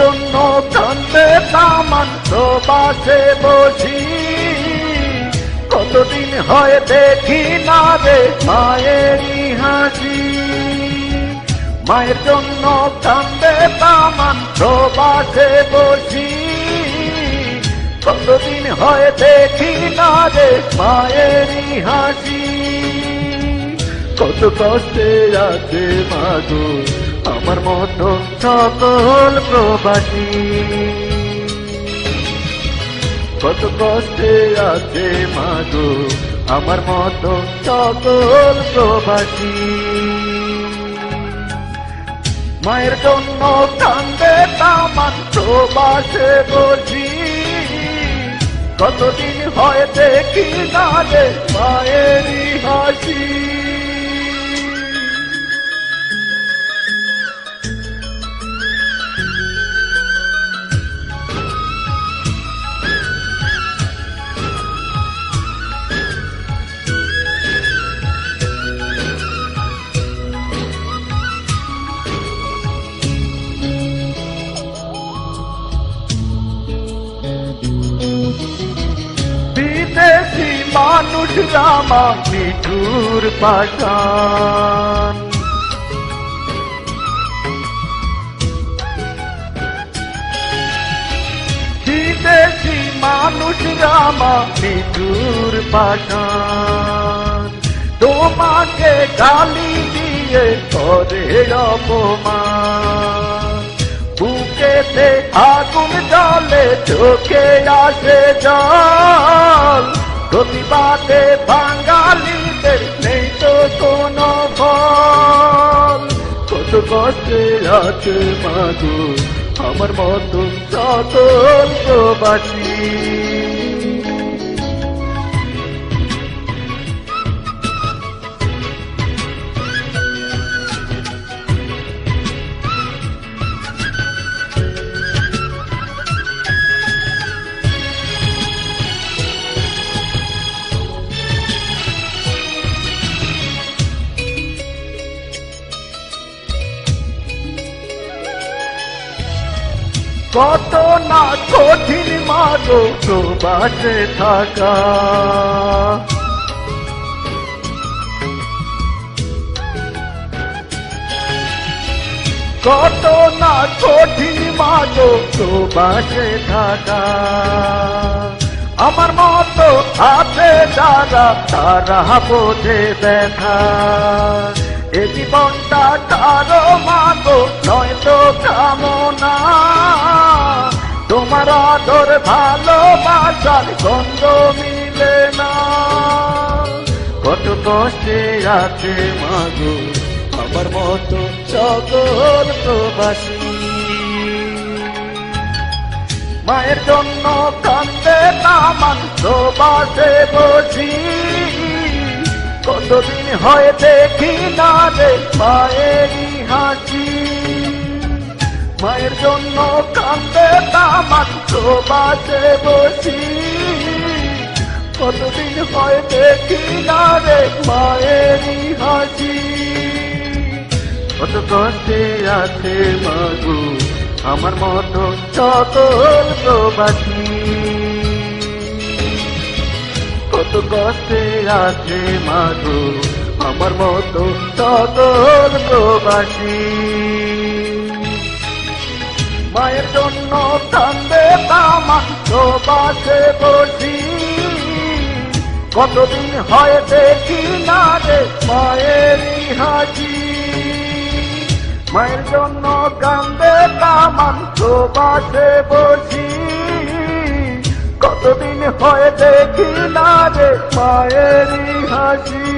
জন্য কান্দে তামান প্রবাসে বসি, কতদিন হয় দেখি না রে মায়েরই হাসি। মায়ের জন্য কান্দে তামান প্রবাসে বসি, কতদিন হয় দেখি না রে মায়েরই হাসি। কত কষ্টে আছে মাগো আমার মতো সকল প্রবাসী, কত কষ্টে আছে মাগো আমার মতো সকল প্রবাসী। মায়ের জন্য কান্দে তামান প্রবাসে বসি, কতদিন হয় দেখি না রে মায়েরই হাসি। বিদেশি মানুষ রামা নিঠুর পাষাণ, বিদেশি মানুষ রামা নিঠুর পাষাণ। তোমাকে গালি দিয়ে করে অপমান, বুকেতে আগুন জ্বলে চোখে আসে জল। প্রতিবাদে বাঙালিদের নেই তো কোনো ফল, কত কষ্টে আছে মাগো আমার মতো সকল প্রবাসী। কত না কঠিন মাগো প্রবাসে থাকা, কত না কঠিন মাগো প্রবাসে থাকা। আমার মতো আছে যারা তারা বোঝে ব্যথা, এ জীবনটা কারো মাগো নয় তো কামনা। তোমার আদর ভালোবাসার গন্ধ মিলে না, কত কষ্টে আছে মাগো আমার মতো সকল প্রবাসী। মায়ের জন্য কান্দে তামান প্রবাসে বসি, কতদিন হয় দেখি না রে মায়েরই হাসি। মায়ের জন্য কান্দে তামান প্রবাসে বসি, কতদিন হয় দেখি না রে মায়েরই হাসি। কত কষ্টে আছে মাগো আমার মতো সকল প্রবাসী, কত কষ্টে আছে মাগো আমার মতো সকল প্রবাসী। মায়ের জন্য কান্দে তামান প্রবাসে বসি, কতদিন হয় দেখি না রে মায়েরই হাসি। মায়ের জন্য কান্দে তামান প্রবাসে বসি, কতদিন হয় দেখি না রে মায়েরই হাসি।